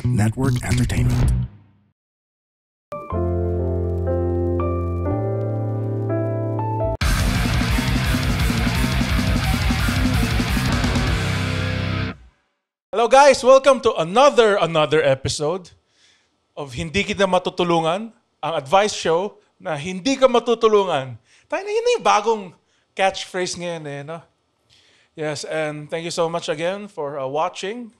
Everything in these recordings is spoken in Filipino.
Network Entertainment. Hello guys, welcome to another episode of Hindi Kita Matutulungan, ang advice show na hindi ka matutulungan. Tayo na yun na yung bagong catchphrase ngayon no? Yes, and thank you so much again for watching.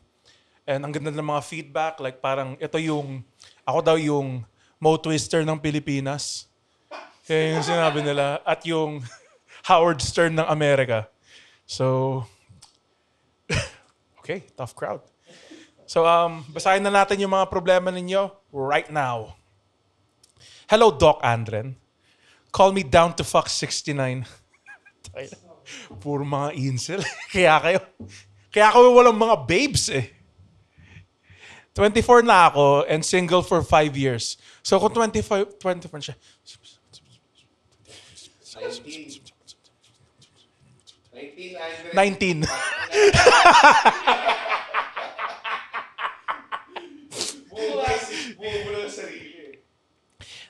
And ang ganda ng mga feedback, like parang ito yung, ako daw yung Mo Twister ng Pilipinas. Kaya yung sinabi nila, at yung Howard Stern ng Amerika. So, okay, tough crowd. So, basahin na natin yung mga problema ninyo right now. Hello, Doc Andren. Call me down to fuck 69. Puro mga incel. Kaya kayo walang mga babes eh. 24 na ako and single for 5 years. So kung 24 siya. 19.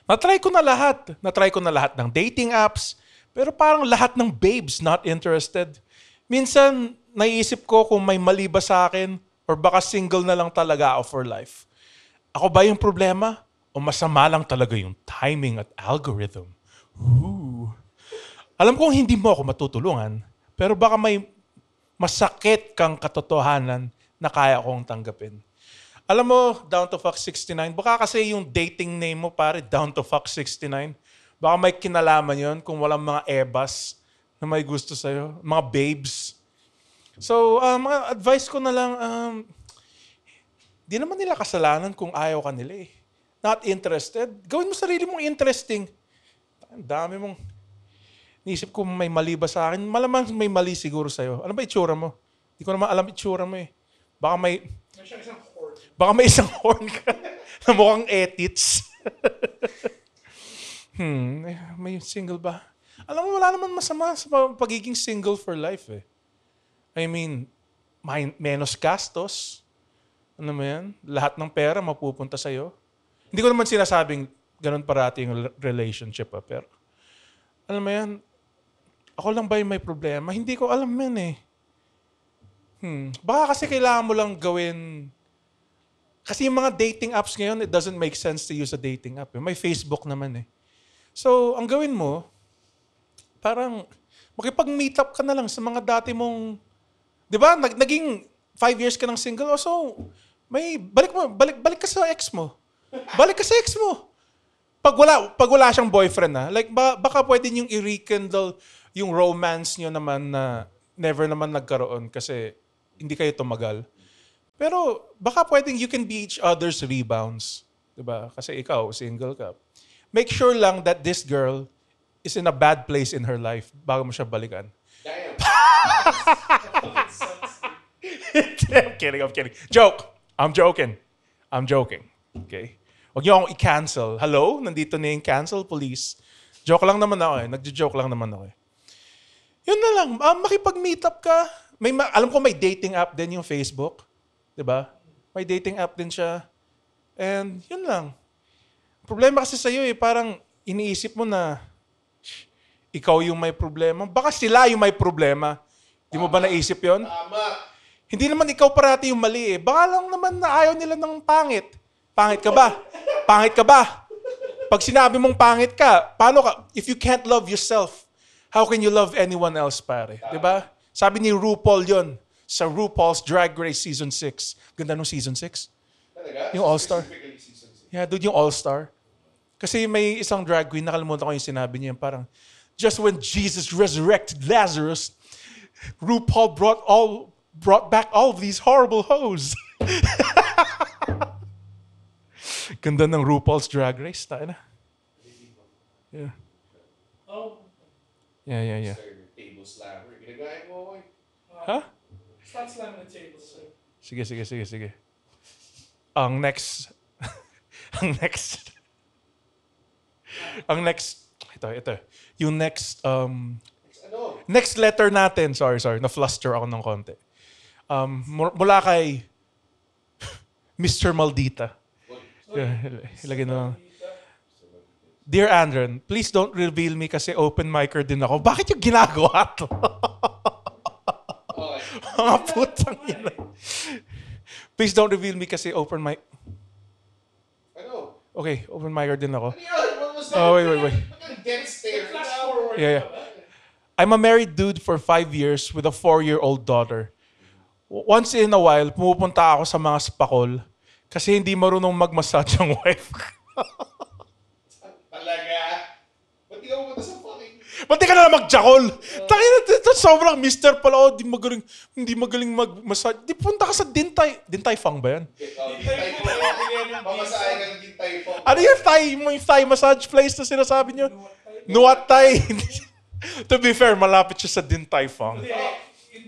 Natry ko na lahat ng dating apps, pero parang lahat ng babes not interested. Minsan, naiisip ko kung may mali ba sa akin or baka single na lang talaga ako for life. Ako ba yung problema? O masama lang talaga yung timing at algorithm? Ooh. Alam kong hindi mo ako matutulungan, pero baka may masakit kang katotohanan na kaya kong tanggapin. Alam mo, Down to Fuck 69, baka kasi yung dating name mo pare, Down to Fuck 69, baka may kinalaman yon kung walang mga ebas na may gusto sa'yo, mga babes. So, mga advice ko na lang, di naman nila kasalanan kung ayaw ka nila eh. Not interested. Gawin mo sarili mong interesting. Ang dami mong... Naisip ko may mali ba sa akin? Malamang may mali siguro sa'yo. Ano ba itsura mo? Hindi ko naman alam itsura mo eh. Baka may isang horn ka na mukhang etits. May single ba? Alam mo, wala naman masama sa pagiging single for life eh. I mean, menos gastos. Ano mo yan? Lahat ng pera mapupunta sa'yo. Hindi ko naman sinasabing ganun parati yung relationship pero alam mo yan, ako lang ba yung may problema? Hindi ko alam yan eh. Baka kasi kailangan mo lang gawin. Kasi yung mga dating apps ngayon, it doesn't make sense to use a dating app. May Facebook naman eh. So, ang gawin mo, parang makipag-meet up ka na lang sa mga dati mong, di ba? Naging 5 years ka ng single. So, balik ka sa ex mo. Balik ka sa ex mo. Pag wala siyang boyfriend like baka pwede niyong i-rekindle yung romance niyo naman na never naman nagkaroon kasi hindi kayo tumagal. Pero baka pwedeng you can be each other's rebounds. Diba? Kasi ikaw, single ka. Make sure lang that this girl is in a bad place in her life bago mo siya balikan. Damn. I'm kidding. Joke. I'm joking. Okay? Huwag niyo akong i-cancel. Hello? Nandito na yung cancel police. Joke lang naman ako eh. Nagjo-joke lang naman ako eh. Yun na lang. Makipag-meet up ka. Alam ko may dating app din yung Facebook. Diba? May dating app din siya. And yun lang. Problema kasi sa'yo eh, parang iniisip mo na ikaw yung may problema. Baka sila yung may problema. Di mo ba naisip yun? Tama. Hindi naman ikaw parati yung mali eh. Baka lang naman na ayaw nila ng pangit. Pangit ka ba? Pangit ka ba? Pag sinabi mong pangit ka, paano ka? If you can't love yourself, how can you love anyone else, pare? Diba? Sabi ni RuPaul yon sa RuPaul's Drag Race Season 6. Ganda nung Season 6. Talaga? Yung All-Star. Specifically season 6. Yeah, dude, yung All-Star. Kasi may isang drag queen, nakalimutan ko yung sinabi niya, parang, just when Jesus resurrected Lazarus, RuPaul brought back all of these horrible hoes. Ganda ng RuPaul's Drag Race. Tayo na. Yeah. Oh. Yeah. Sir, table slammer. Ginagaya mo ako eh. Huh? Stop slamming the table, sir. Sige. Ang next, ito. Yung next letter natin, sorry, na-fluster ako ng konti. Mula kay Mr. Maldita. Ilagay na lang. Dear Andren, please don't reveal me kasi open micer din ako. Bakit yung ginagawa to? Okay. Mga putang ina. Please don't reveal me kasi open mic. Ano? Okay, open micer din ako. Ano yun? What was that? Oh, wait. What kind of dead stare? Flash forward. Yeah. I'm a married dude for 5 years with a 4-year-old daughter. Once in a while, pumupunta ako sa mga spakol kasi hindi marunong mag-massage ang wife. Talaga? Ba't di ka pumunta sa fucking... Ba't di ka na mag-jakol? Tangina, sobrang mister pala. Oh, hindi magaling mag-massage. Di punta ka sa Din Tai Fung ba yan? Dintay po. Mamasahe ka ng Dintay po. Ano yung Thai massage place na sinasabi nyo? Nuat Thai. To be fair, malapit siya sa Din Tai Fung.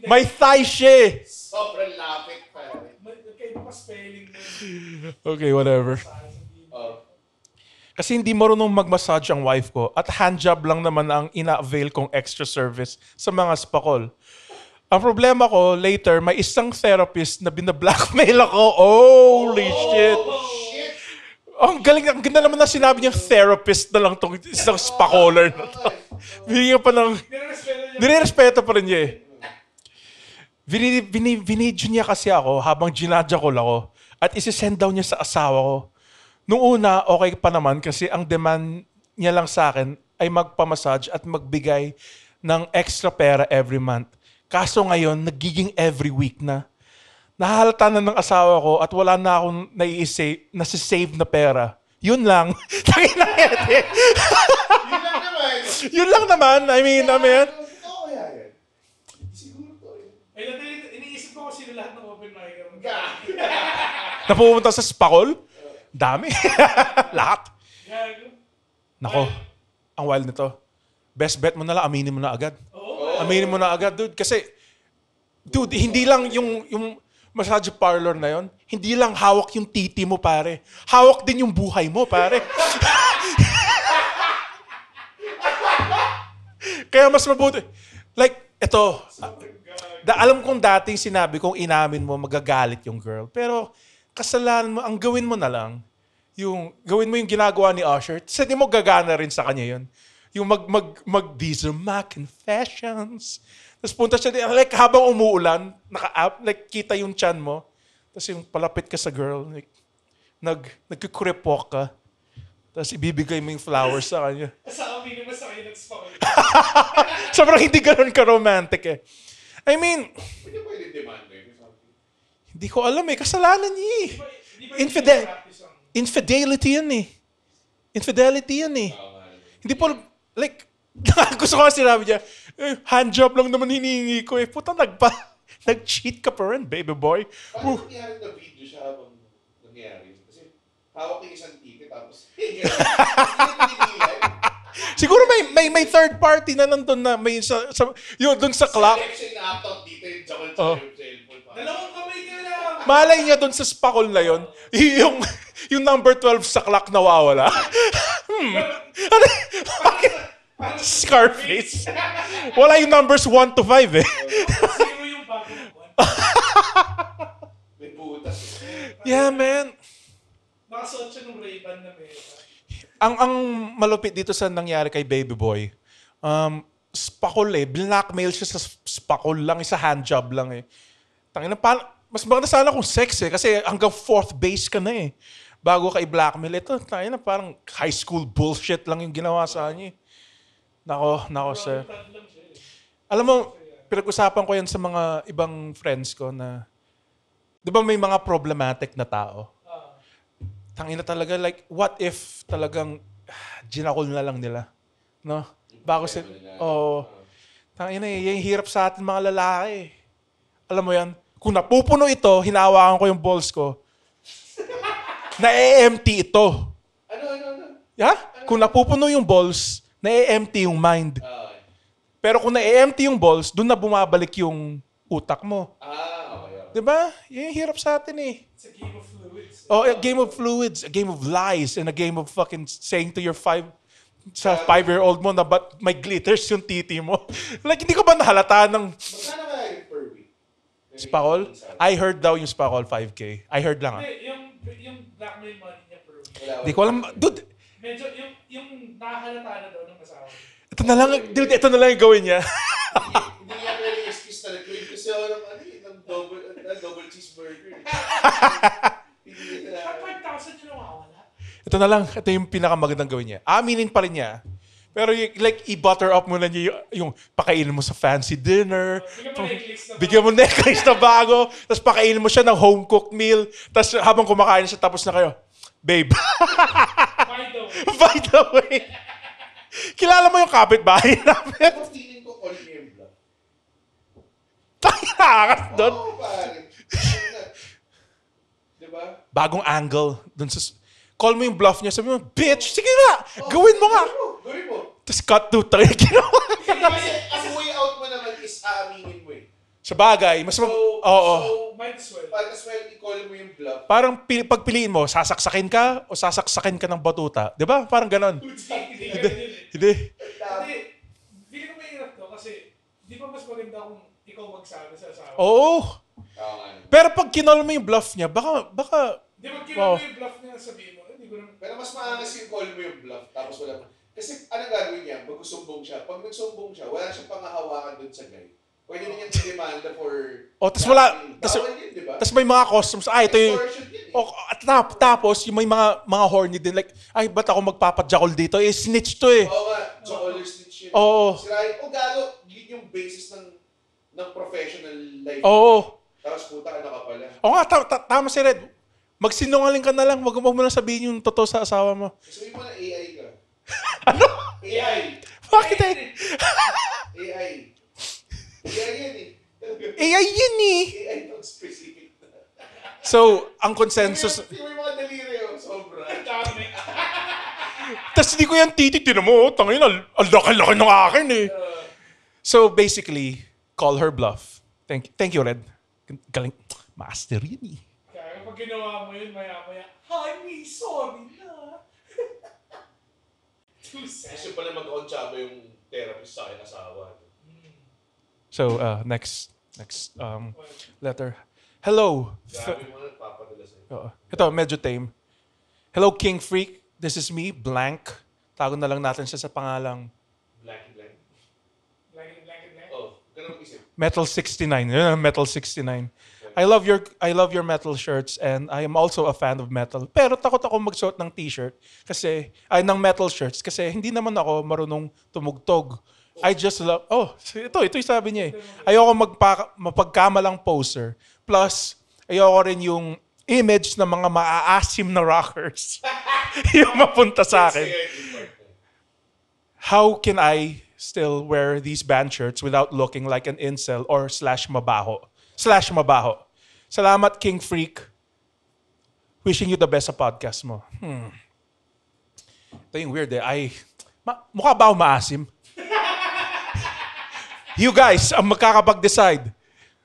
May Thai siya. Sobrang lapit pa. Kaya pa spelling mo. Okay, whatever. Oh. Kasi hindi marunong mag-massage ang wife ko at handjob lang naman ang ina-avail kong extra service sa mga spakol. Ang problema ko, later, may isang therapist na binablackmail ako. Holy shit! Shit! Ang galing, ang ganda naman na sinabi niyang therapist na lang tong isang spakoler na to. Bigyan pa ng... Nire-respeto pa rin niya eh. Vinidyo niya kasi ako habang ginadjakol ako at isi-send daw niya sa asawa ko. Noong una, okay pa naman kasi ang demand niya lang sa akin ay magpamassage at magbigay ng extra pera every month. Kaso ngayon, nagiging every week na. Nahahalata na ng asawa ko at wala na akong nasi-save na pera. Yun lang. Yun lang naman. Yun lang naman. I mean, Oo, kaya yan. Siguro to eh. Ay, iniisip ko kasi lahat ng open mic. napupunta sa spakol. Dami. Lahat. Gago. Nako, ang wild nito. Best bet mo na lang, aminin mo na agad. Oo. Aminin mo na agad, dude. Kasi, dude, hindi lang yung massage parlor na yon, hindi lang hawak yung titi mo, pare. Hawak din yung buhay mo, pare. Kaya mas mabuti. Like, ito. Alam kong dating sinabi kong inamin mo, magagalit yung girl. Pero, kasalanan mo, ang gawin mo na lang, gawin mo yung ginagawa ni Usher, kasi di mo gagana rin sa kanya yun. Yung these are my confessions. Tapos punta siya, like habang umuulan, like kita yung chan mo, tapos yung palapit ka sa girl, like, nagkukurepok ka, tapos ibibigay mo yung flowers sa kanya. Sa amin naman sa kayo nag-spakol. Sobrang hindi ganun ka-romantic eh. I mean, Hindi pwede demand eh. hindi ko alam eh, kasalanan niya eh. Infidelity yan eh. Infidelity yan eh. Hindi po, like, gusto ko kasi sinabi niya, handjob lang naman hinihingi ko eh. Puta, nag-cheat ka pa rin, baby boy. Paano nangyari na video siya habang nangyari? Kasi hawak yung isang ticket tapos Siguro may third party na nandun na may yun dun sa clock. Siya ina-out dito yung jakol sa Oh. cellphone. Dalawang kamay ka lang. Malay niya dun sa spakol na yun, yung number 12 sa clock nawawala. Ano? Scarface. Wala yung numbers 1 to 5 eh. Zero yung bago ng one. May butas eh. Yeah, man. Nakasuot siya ng Ray-Ban na meta. Ang malupit dito sa nangyari kay Baby Boy, spakol eh. Blackmail siya sa spakol lang, sa handjob lang eh. Tangina, mas maganda sana kung sex eh, kasi hanggang 4th base ka na eh. Bago ka i-blackmail. Ito, tangina, parang high school bullshit lang yung ginawa sa kanya eh. Nako, sir. Tad lang siya eh. Alam mo, pinag-usapan ko yan sa mga ibang friends ko na, di ba may mga problematic na tao? Tangina talaga, like, what if talagang ginakol na lang nila? No? Bago si... Oo. Tangina yung hirap sa atin mga lalaki. Alam mo yan? Kung napupuno ito, hinawakan ko yung balls ko. Na-empty ito. Ano? Yeah? Kung napupuno yung balls, na-empty yung mind. Pero kung na-empty yung balls, doon na bumabalik yung utak mo. Okay. Diba? Yung hirap sa atin eh. It's a game of fluids. Oh, a game of fluids, a game of lies, and a game of fucking saying to your 5-year-old mo na ba't may glitters yung titi mo. Like, hindi ko ba nahalata ng Magkano kaya yung per week? spakol? I heard daw yung spakol 5K. I heard lang ah. Hindi, yung yung money niya per week. Hindi ko alam. Dude, Medyo, yung nakahalata na daw ng asawa. ito na lang. Dude, ito na lang yung gawin niya. Hindi nga pwede excuse na nag-claim kasi ako ng double cheeseburger. Hindi na. At 5,000 yung nawawala. Ito na lang. Ito yung pinakamagandang gawin niya. Aminin pa rin niya. Pero like, i-butter up mo na niya yung pakainin mo sa fancy dinner. Bigyan mo na necklace Bigyan mo necklace na na bago. Tapos pakainin mo siya ng home-cooked meal. Tapos habang kumakain siya, tapos na kayo. Babe. By the way. By the way. Kilala mo yung kapitbahay namin? Pero feeling ko call me yung bluff. Takas doon. Oo, pare. Diba? Bagong angle. Dun sa, call mo yung bluff niya. Sabi mo, bitch, sige nga. Gawin mo nga. Gawin mo. Tapos cut to tayo. Ginawa. Kasi ang way out mo naman is aaminin mo eh. Sa bagay, mas So, oo. Might as well. Pag as well, i-call mo yung bluff. Parang pagpiliin mo, sasaksakin ka o sasaksakin ka ng batuta. Di ba? Parang ganon. Hindi. Hindi. Hindi. Feeling ko mahirap to kasi di ba mas maganda kung ikaw magsabi sa asawa? Oo. Oo nga. Pero pag kinol mo yung bluff niya, baka, Di ba Wow. mo yung bluff niya sabihin mo? Hindi ko naman. Pero mas maangas yung call mo yung bluff, tapos wala pa. Kasi anong gagawin niya? Magsusumbong siya. Pag nagsumbong siya, wala siyang pangahawakan dun sa guy. Pwede na niyang demanda for... Oh, tas wala- tas- Bawal yun, di ba? tas may mga customs, ito yung, Extortion yun eh. oh, tapos yung may mga horny din, like, ay, ba't ako magpapajakol dito? Eh, snitch to eh. Oo nga, Joker snitch yun. Oo. Sirahin, gago, yun yung basis ng professional life. Oo. Tapos puta, ano ka pala. Oo nga, tama si Red. Magsinungaling ka na lang, wag mo na sabihin yung totoo sa asawa mo. Sabihin mo na AI ka. Ano? AI. Bakit eh? AI. AI yan eh. AI yun eh. AI tong specific na. So, ang consensus, Yung may mga daliri oh, sobra. Ang dami. tas hindi ko yan tinan mo, tangin, ang laki-laki ng akin eh. So, basically, call her bluff. Thank you, Red. Galing. Master yun eh. Kaya pag ginawa mo yun, maya-maya, honey, sorry na. Too sad. Kasi pala mag-onchaba yung therapist sa akin asawa. So, next letter. Hello. Grabe mo na nagpapadala sa'yo. Ito, medyo tame. Hello, King Freak. This is me, Blank. Tago na lang natin siya sa pangalang Blank. Blank. Oh, ganun isip. Metal 69. Yun ang Metal 69. I love your metal shirts and I am also a fan of metal. Pero takot ako magsuot ng t-shirt ng metal shirts kasi hindi naman ako marunong tumugtog. I just love, ito yung sabi niya eh. Ayoko mapagkamalang poser. Plus, ayoko rin yung image ng mga maaasim na rockers yung mapunta sa akin. How can I still wear these band shirts without looking like an incel or /mabaho? Salamat, King Freak. Wishing you the best sa podcast mo. Ito yung weird eh. Mukha ba ako maasim? You guys, ang magkakapag-decide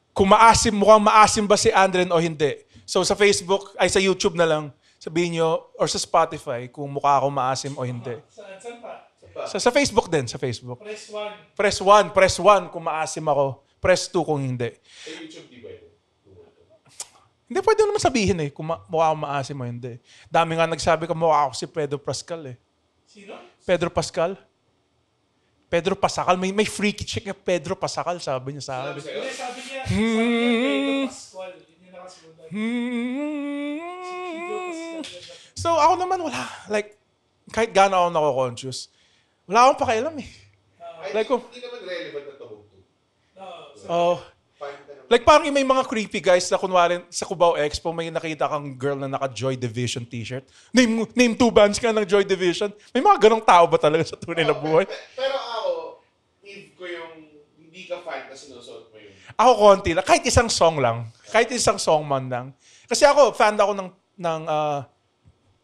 kung mukhang maasim ba si Andren o hindi. So sa Facebook, sa YouTube na lang, sabihin nyo, or sa Spotify, kung mukha ako maasim o hindi. Saan pa? Sa Facebook din, sa Facebook. Press 1. Press 1 kung maasim ako. Press 2 kung hindi. Sa YouTube, di ba ito? Hindi pwede naman sabihin eh, kung mukha akong maasim o hindi. Dami nga nagsabi ko mukha ako si Pedro Pascal eh. Sino? Pedro Pascal? May freaky chick na Pedro Pascal, sabi niya sa akin. Hindi, sabi niya, Pedro Pascual. Yun yung nakasunod. So ako naman wala. Like, kahit gaano ako nako-conscious, wala akong pakialam eh. Like, Hindi naman relevant na tuhog to. Fine ka naman. Like parang may mga creepy guys na kunwari sa Cubao Expo, may nakita kang girl na naka Joy Division t-shirt. Name 2 bands ka ng Joy Division. May mga ganong tao ba talaga sa tunay na buhay? Pero ako, if ko yung hindi ka fan na sinusuot mo yun. Ako konti lang. Kahit isang song lang. Kahit isang song man lang. Kasi ako, fan ako ng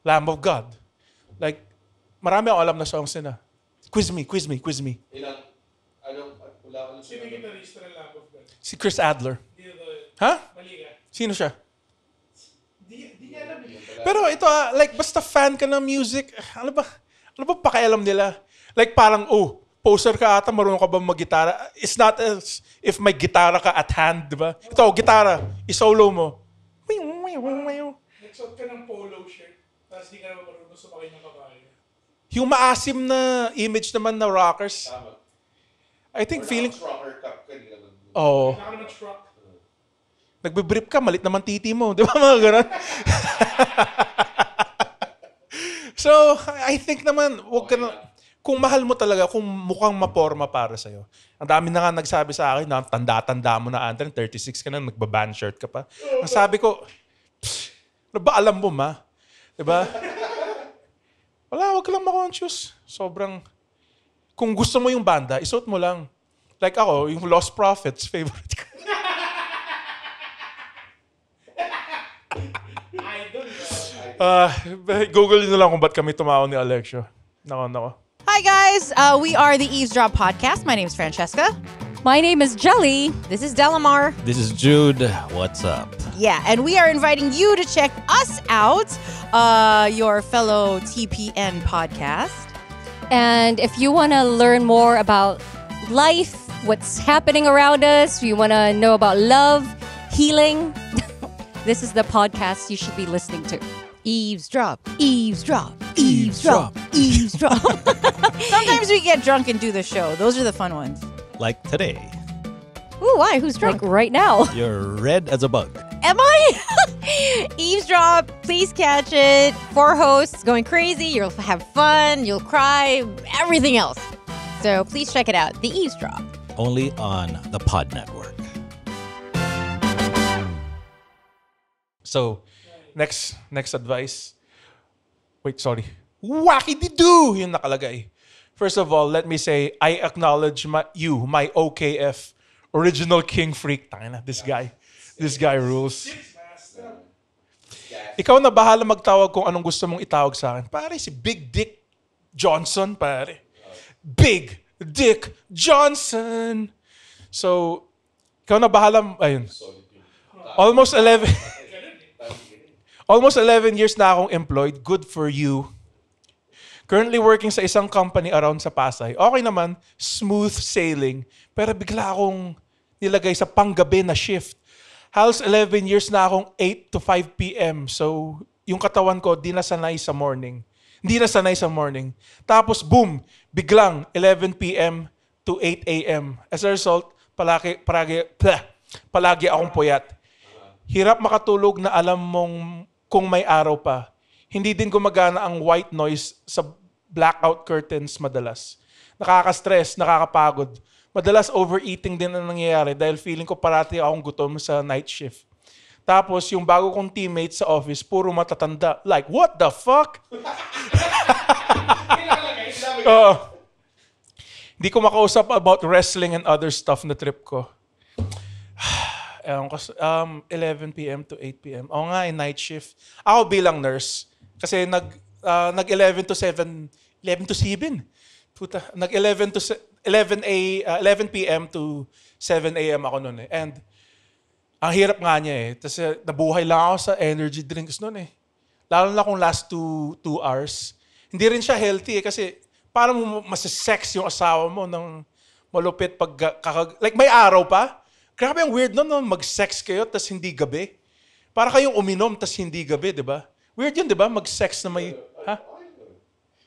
Lamb of God. Like, marami akong alam na songs nila. Quiz me. Ilang, wala ko lang Sino yung gitarista ng Lamb of God? Si Chris Adler. Hindi na Ha? mali ka. Sino siya? Di niya alam yun. Pero ito, like, basta fan ka ng music, ano ba pakialam nila? Like, parang, poser ka ata, marunong ka ba mag-gitara? It's not as if may gitara ka at hand, di ba? Ito, gitara, isolo mo. Nagsuot ka ng polo shirt. Tapos di ka naman marunong sumakay ng kabayo. Yung maasim na image naman na rockers. Tama. I think feeling... Rocker cup ka nila. Oh. Kailangan naman truck. Nagbe-brief ka, malit naman titi mo. Di ba mga ganun? So, I think naman, wag ka na... Kung mahal mo talaga, kung mukhang maporma para sa'yo. Ang dami na nga nagsabi sa akin na tanda-tanda mo na, Andren, 36 ka na, nagba-band shirt ka pa. Ang sabi ko, ano ba alam mo, ma? Diba? Wala, wag ka lang ma-conscious. Sobrang... Kung gusto mo yung banda, isuot mo lang. Like ako, yung Lost Prophets, favorite ko. Idol. Google nyo lang kung ba't kami tumawa ni Alexio. Nako. Hi, guys. We are the Eavesdrop Podcast. My name is Francesca. My name is Jelly. This is Delamar. This is Jude. What's up? Yeah, and we are inviting you to check us out, your fellow TPN podcast. And if you want to learn more about life, what's happening around us, you want to know about love, healing, this is the podcast you should be listening to. Eavesdrop, eavesdrop, eavesdrop, eavesdrop. Sometimes we get drunk and do the show. Those are the fun ones. Like today, Ooh, why? Who's drunk? Like right now. you're red as a bug. Am I? Eavesdrop, please catch it. 4 hosts going crazy. You'll have fun. You'll cry. Everything else. So please check it out. The Eavesdrop. Only on the Pod Network. So, next advice. Wait, sorry. Wacky-doo! Yung nakalagay. First of all, let me say, I acknowledge my OKF, original king freak. Tangina, this guy rules. Ikaw na bahala magtawag kung anong gusto mong itawag sa akin. Pare, si Big Dick Johnson, pare. Big Dick Johnson. So, ikaw na bahala. Ayun. Almost 11 years na akong employed. Good for you. Currently working sa isang company around sa Pasay. Okay naman, smooth sailing. Pero bigla akong nilagay sa panggabi na shift. Halos 11 years na akong 8 to 5 p.m. So, yung katawan ko, di na sanay sa morning. Hindi na sanay sa morning. Tapos, boom, biglang 11 p.m. to 8 a.m. As a result, palagi akong puyat. Hirap makatulog na alam mong kung may araw pa. Hindi din gumagana ang white noise sa blackout curtains madalas. Nakaka-stress, nakakapagod. Madalas overeating din ang nangyayari dahil feeling ko parati akong gutom sa night shift. Tapos yung bago kong teammates sa office, puro matatanda. Like, what the fuck? Hindi ko makausap about wrestling and other stuff na trip ko. 11 p.m. to 8 p.m. Oo nga, night shift. Ako bilang nurse. Kasi nag 11 to 7. Puta, nag 11 p.m. to 7 a.m. ako noon eh. And ang hirap nga niya eh. Kasi nabuhay lang ako sa energy drinks noon eh. Lalo na kung last 2 hours. Hindi rin siya healthy eh. Kasi parang masisex yung asawa mo ng malupit pag like may araw pa. Grabe ang weird nun, mag-sex kayo tas hindi gabi. Para kayong uminom tas hindi gabi, di ba? Weird yun, di ba? Mag-sex na may... Ha?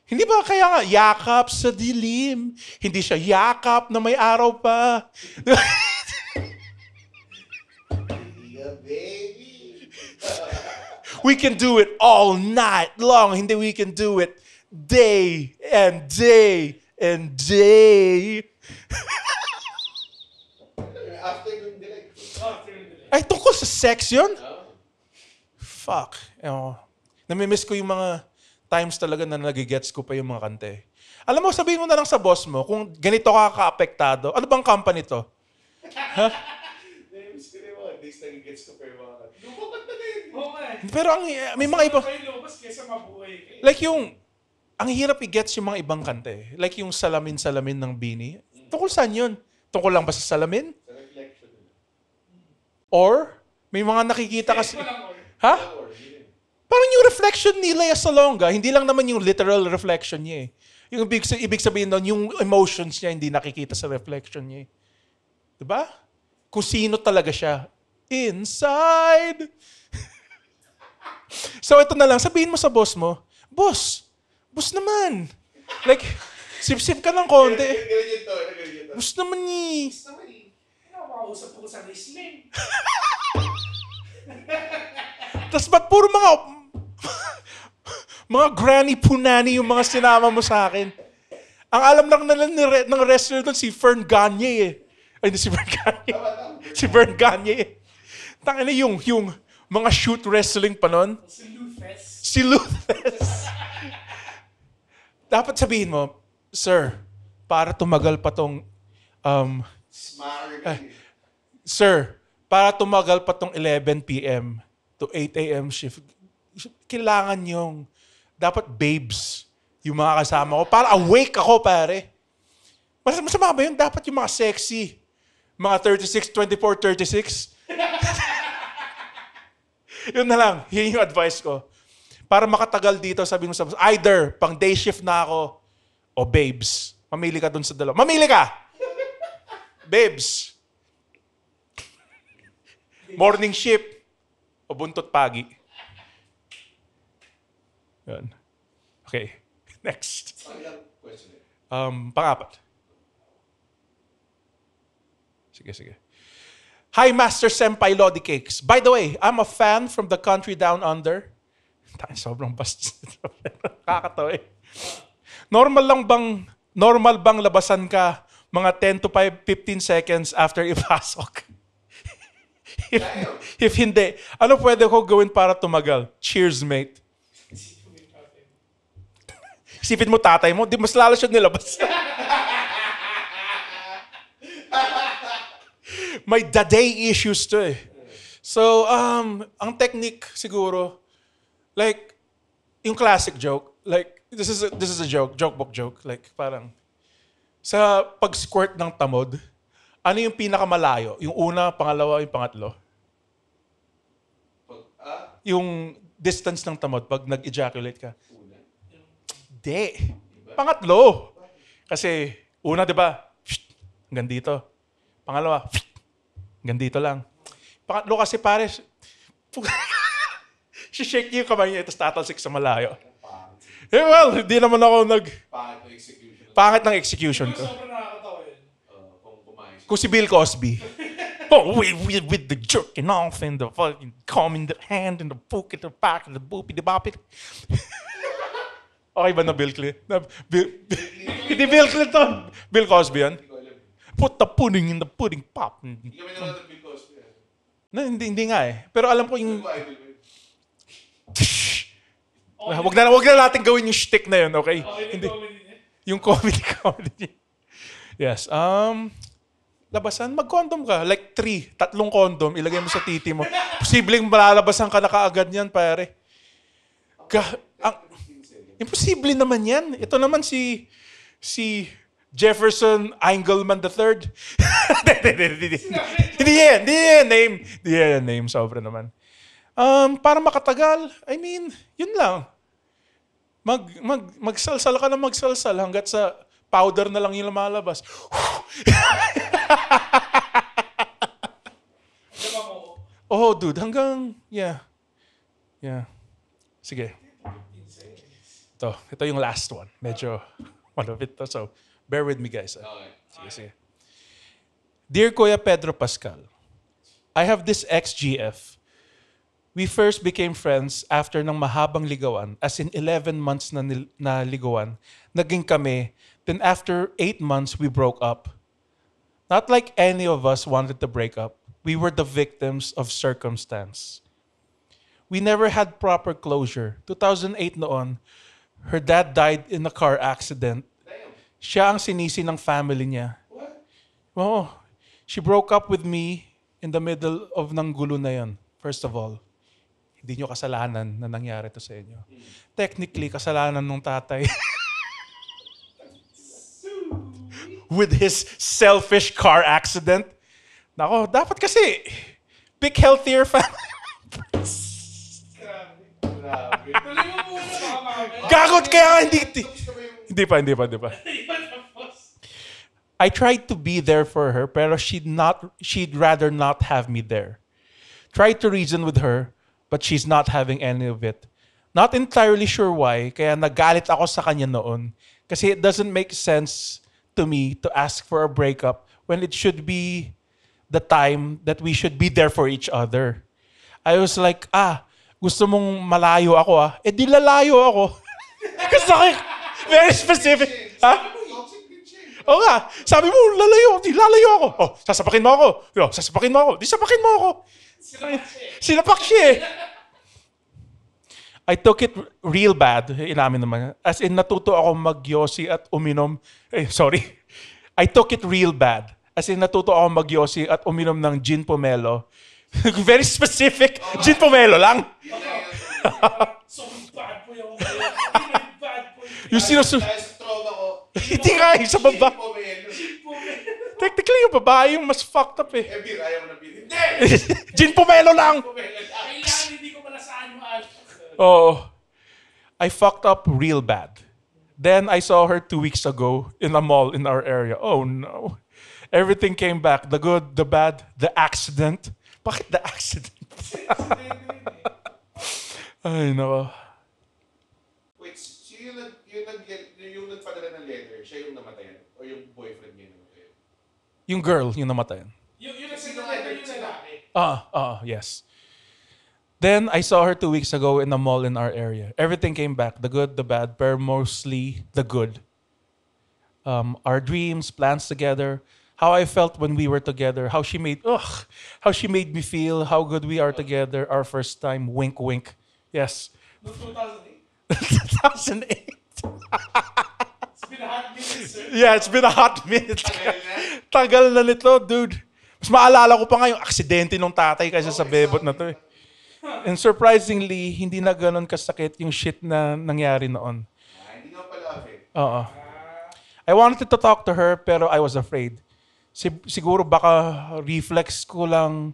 Hindi ba kaya nga, yakap sa dilim. Hindi siya yakap na may araw pa. Yeah, baby. We can do it all night long. Hindi, we can do it day and day and day. Afternoon direct. Ay, tungkol sa sex yun? Fuck. Namimiss ko yung mga times talaga na nagigets ko pa yung mga kante. Alam mo, sabihin mo na lang sa boss mo, kung ganito ka ka-apektado, ano bang company to? Ha? Namiss ko rin mga days na gets ko pa yung mga lumapat na din. Oo nga eh. Pero may mga iba, Kayo lumabas kesa mabuhay kayo. like yung, ang hirap i-gets yung mga ibang kante. Like yung salamin-salamin ng Bini. Tungkol saan yun? Tungkol lang ba sa salamin? Sa reflection nila. Or, may mga nakikita kasi... Walang or. Ha? Or, yun eh. Parang yung reflection ni Lea Salonga, hindi lang naman yung literal reflection niya eh. Yung ibig sabihin doon, yung emotions niya hindi nakikita sa reflection niya eh. Diba? Kung sino talaga siya. Inside! So ito na lang, sabihin mo sa boss mo, boss naman. Like, sip-sip ka ng konti. Ganyan to. Boss naman eh. Nakakausap ko sa wrestling. Tapos ba't puro mga granny punani yung mga sinama mo sa akin? Ang alam lang nila ng wrestler doon, si Fern Gagne eh. Ay, hindi si Fern Gagne. Si Fern Gagne eh. Tangina yung mga shoot wrestling pa nun. Si Luthes. Dapat sabihin mo, sir, para tumagal pa tong sir, para tumagal pa tong 11 p.m. to 8 a.m. shift, kailangan yung dapat babes yung mga kasama ko para awake ako, pare. Masama ba yun? Dapat yung mga sexy. Mga 36, 24, 36. Yun na lang. Yun yung advice ko. Para makatagal dito, sabi mo sa either pang day shift na ako o babes. Mamili ka dun sa dalawa. Mamili ka! Babes. Morning shift o buntot pagi. Yan. Okay. Next. Pangapat. Sige. Hi, Master Senpai Lodi Cakes. By the way, I'm a fan from the country down under. Sobrang basta. Kakatawa eh. Normal bang labasan ka mga 10 to 15 seconds after ipasok? if hindi, ano pwede ko gawin para tumagal? Cheers, mate. Isipin mo tatay mo, di mas lalo siya nilabas. May daday issues to eh. So, ang technique siguro, like, yung classic joke, like, this is a joke book joke. Like, parang, sa pag-squirt ng tamod, ano yung pinakamalayo? Yung una, pangalawa, yung pangatlo? Yung distance ng tamod pag nag-ejaculate ka. Hindi. Pangatlo. Kasi, una, di ba? Hanggang dito. Pangalawa, hanggang dito lang. Pangatlo kasi pare, shake niyo yung kamay niya, tapos tatalsik sa malayo. Eh well, hindi naman ako pangit ng execution ko. Sobrang nakakatawa yun. Kung si Bill Cosby. Oh, with the jerking off and the fucking comb in the hand and the poke in the back and the boopy the boppy. Okay ba na Bill Clinton? Hindi Bill Clinton. Bill Cosby yan. Put the pudding in the pudding pop. Hindi kami naman ng Bill Cosby. Hindi nga eh. Pero alam ko yung... Wag na natin gawin yung shtick na yun, okay? Hindi. Yung comedy niya. Yes. Labasan, mag-condom ka. Like 3 condom, ilagay mo sa titi mo. Posibleng malalabasan ka na kaagad yan, pare. Imposible naman yan. Ito naman si Jefferson Engelman III. Hindi yan name. Sobra naman. Para makatagal, I mean, yun lang. Magsalsal ka na magsalsal hanggat sa powder na lang yung lumalabas. Oh, dude, hanggang, yeah. Sige. Ito yung last one. Medyo malapit to, so bear with me, guys. Sige. Dear Kuya Pedro Pascal, I have this ex-GF. We first became friends after ng mahabang ligawan, as in 11 months na ligawan. Naging kami, then after 8 months, we broke up. Not like any of us wanted to break up. We were the victims of circumstance. We never had proper closure. 2008 noon, her dad died in a car accident. Siya ang sinisi ng family niya. Oo. She broke up with me in the middle of ng gulo na yun. First of all, hindi nyo kasalanan na nangyari to sa inyo. Technically, kasalanan ng tatay. With his selfish car accident. Nako, dapat kasi pick healthier family. Gagot kaya hindi pa. I tried to be there for her, pero she'd rather not have me there. Tried to reason with her, but she's not having any of it. Not entirely sure why, kaya nagalit ako sa kanya noon. Kasi it doesn't make sense to me to ask for a breakup when it should be the time that we should be there for each other. I was like, gusto mong malayo ako di lalayo ako. Kasi very specific. Ha? Oo nga. Sabi mo, lalayo ako. Oh, sasapakin mo ako. Sasapakin mo ako. Di sapakin mo ako. Sinapak siya eh. I took it real bad. Inamin naman. As in, natuto ako magyosi at uminom. I took it real bad. As in, natuto ako magyosi at uminom ng gin pomelo. Very specific. Gin pomelo lang. So bad po yung bad po Yung sinusunod. Dahil sa trauma ko, Hindi nga, sa baba. Technically, yung babae yung mas fucked up eh. beer, ayaw mo na beer. Hindi! Gin pomelo lang! Kailangan hindi ko malasaan mo, Oh, I fucked up real bad. Then I saw her 2 weeks ago in a mall in our area. Oh no. Everything came back. The good, the bad, the accident. Bakit the accident? Ay, no. Wait, yung nagpadala ng letter, siya yung namatayan? O yung boyfriend niya namatayan? Yung girl, yung namatayan. Yung nagsinungaling yung lalaki. Yes. Then I saw her 2 weeks ago in a mall in our area. Everything came back. The good, the bad, but mostly the good. Our dreams, plans together, how I felt when we were together, how she made me feel, how good we are together, our first time, wink, wink. Yes. No 2008? 2008. It's been a hot minute, sir. Yeah, it's been a hot minute. Tagal na nito, dude. Mas maalala ko pa nga yung aksidente ng tatay kaysa sa bebot na to eh. And surprisingly, hindi na ganun kasakit yung shit na nangyari noon. Hindi nga pala eh. Oo. I wanted to talk to her pero I was afraid. Siguro baka reflex ko na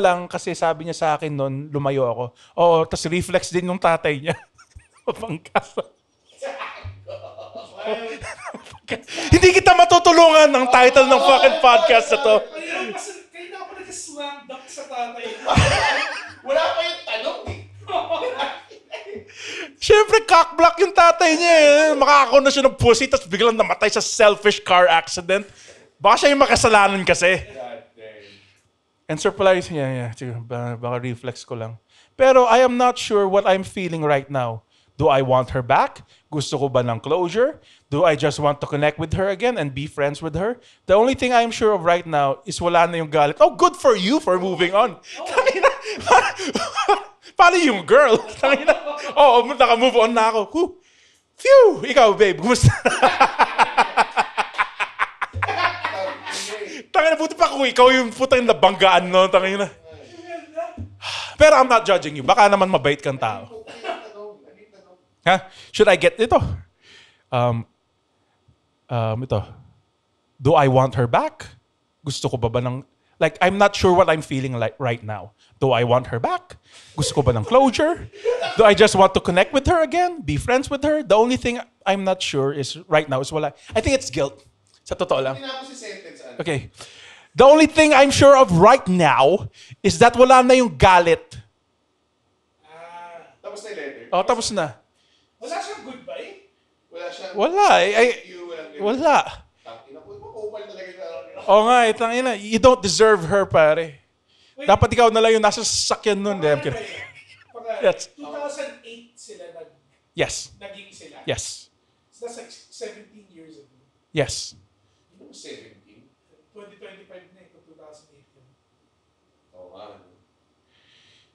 lang kasi sabi niya sa akin noon, lumayo ako. Oo, tas reflex din yung tatay niya. Pangkasa. Hindi kita matutulungan ng title ng fucking podcast na to. Kayo na ako nag-slam dunk sa tatay. Wala pa yung tanong eh. Siyempre, cockblock yung tatay niya eh. Makakakuha na siya ng pussy tapos biglang namatay sa selfish car accident. Baka siya yung makasalanan kasi. And surprise, yeah. Baka reflex ko lang. Pero I am not sure what I'm feeling right now. Do I want her back? Gusto ko ba ng closure? Do I just want to connect with her again and be friends with her? The only thing I'm sure of right now is wala na yung galit. Oh, good for you for moving on. Paano yung girl? Naka-move on na ako. Phew! Ikaw, babe, kumusta? Tangina, buti pa kung ikaw yung putang nabanggaan, no? Tangina. Pero I'm not judging you. Baka naman mabait kang tao. Ha? Should I get ito? Ito. Do I want her back? Gusto ko ba ng... Like, I'm not sure what I'm feeling like right now. Do I want her back? Gusto ko ba ng closure? Do I just want to connect with her again? Be friends with her? The only thing I'm not sure is right now is wala. I think it's guilt. Sa totoo lang. Hindi na ako si sentence. Okay. The only thing I'm sure of right now is that wala na yung galit. Tapos na yung letter. Oh, tapos na. Wala siyang goodbye? Wala siya. Wala. Wala. Kupal talaga yung Oo nga, tangina. You don't deserve her, pare. Dapat ikaw na lang yung nasa sasakyan nun. I'm kidding. Yes. 2008 sila naging sila? Yes. So that's like 17 years ago. Yes. 17. 2025 na ito, 2008 yun. Oo nga.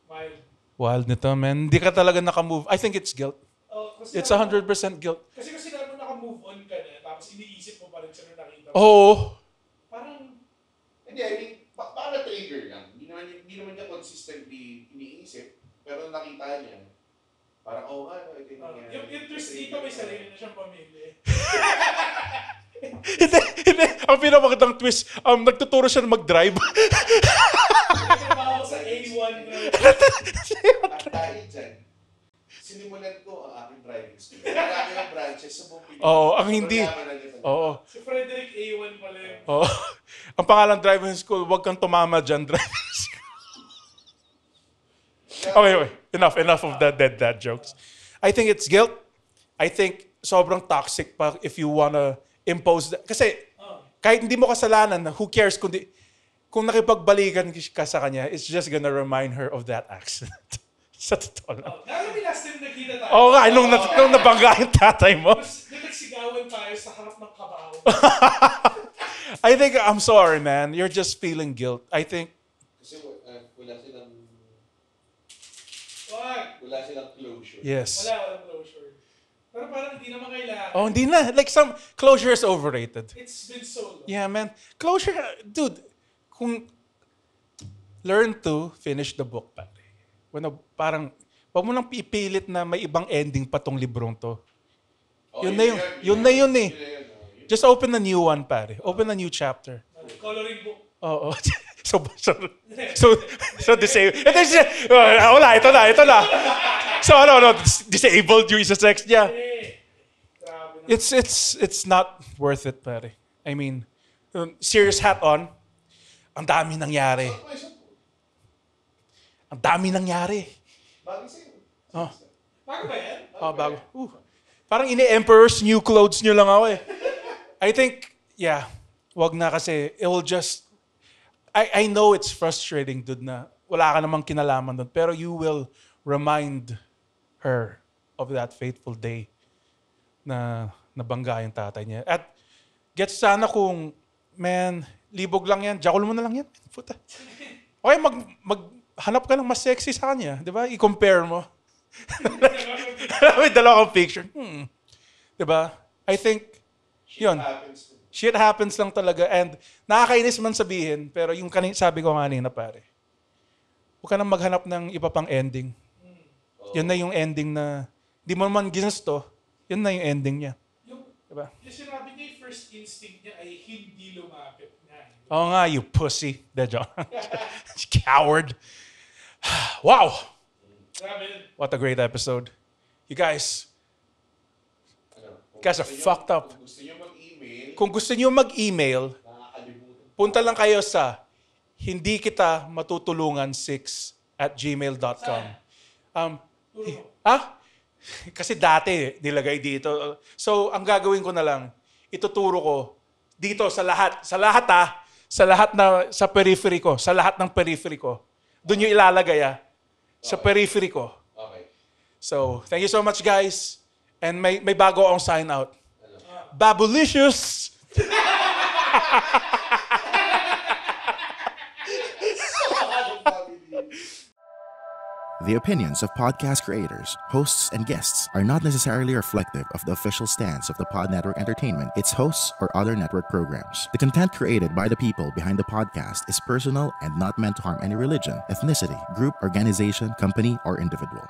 Mild. Wild nito, man. Hindi ka talaga nakamove. I think it's guilt. It's 100% guilt. Kasi kung sila mo naka-move on ka na, tapos iniisip mo pa rin siya nung nakita mo. Oo. Parang, Hindi, I mean, baka trigger lang. Hindi naman niya consistently iniisip. Pero nakita niya, parang, nga, ito yung nangyari. yung twist dito may sarili na siyang pamilya. Hindi. Ang pinapakitang twist, nagtuturo siya na mag-drive. Nagtrabaho sa A1. At dahil dyan, sinimulan ko ang aking driving school. Marami yung branches sa buong Pilipinas. Oo, ang hindi. Oo. Si Frederick A1 pala yun. Oo. Ang pangalan driving school, huwag kang tumama dyan, driving school. Okay. Enough of the dead dad jokes. I think it's guilt. I think sobrang toxic pa if you wanna impose that. Kasi kahit hindi mo kasalanan, who cares kung nakipagbalikan ka sa kanya, it's just gonna remind her of that accident. Sa totoo lang. Naalala last time nagkita tayo. Oo nga, nung nabangga yung tatay mo. Nagsigawan tayo sa harap ng kabaw. I think, I'm sorry, man. You're just feeling guilt. I think, Kasi wala silang Wag. wala silang closure. yes. Walang closure. Pero parang hindi naman kailangan. Oh, hindi na. Like, closure is overrated. It's been so long. Yeah, man. Closure, dude, learn to finish the book, pare. Parang, wag mo lang pipilit na may ibang ending pa tong librong to. Yun na yun eh. Just open a new one, pare. Open a new chapter. Coloring book. Oo. So disabled. Wala, ito na. So disabled yung isa-sex niya. Grabe na. It's not worth it, pare. I mean, serious hat on. Ang dami nangyari. Bagay sa'yo. Oh, Bago ba yan? bago. Parang ini-Emperor's New Clothes nyo lang ako eh. I think, yeah, wag na kasi it will just, I know it's frustrating, dude, na wala ka namang kinalaman doon, pero you will remind her of that fateful day na nabangga yung tatay niya. At gets sana kung, man, libog lang yan, jakol mo na lang yan. Puta. Okay, maghanap ka ng mas sexy sa kanya, di ba? I-compare mo. May dalawa kang picture. Di ba? I think, yun. Shit happens lang talaga. And nakakainis man sabihin, pero yung sabi ko kanina, pare, huwag ka nang maghanap ng iba pang ending. Yun na yung ending na, di mo naman ginusto, yun na yung ending niya. Diba? Yung sinabi niya, yung first instinct niya ay hindi lumapit na. Oo nga, you pussy. Coward. Wow! Grabe. What a great episode. You guys are fucked up. Kung gusto niyo mag-email, Kung gusto niyo mag-email, nakakalimutan. punta lang kayo sa hindi kita matutulungan 6@gmail.com. Kasi dati nilagay dito. So, ang gagawin ko na lang, ituturo ko dito sa lahat sa periphery ko, sa lahat ng periphery ko. Doon yung ilalagay sa periphery ko. Okay. So, thank you so much, guys. And may bago akong sign out. Babulicious! The opinions of podcast creators, hosts, and guests are not necessarily reflective of the official stance of the Pod Network Entertainment, its hosts, or other network programs. The content created by the people behind the podcast is personal and not meant to harm any religion, ethnicity, group, organization, company, or individual.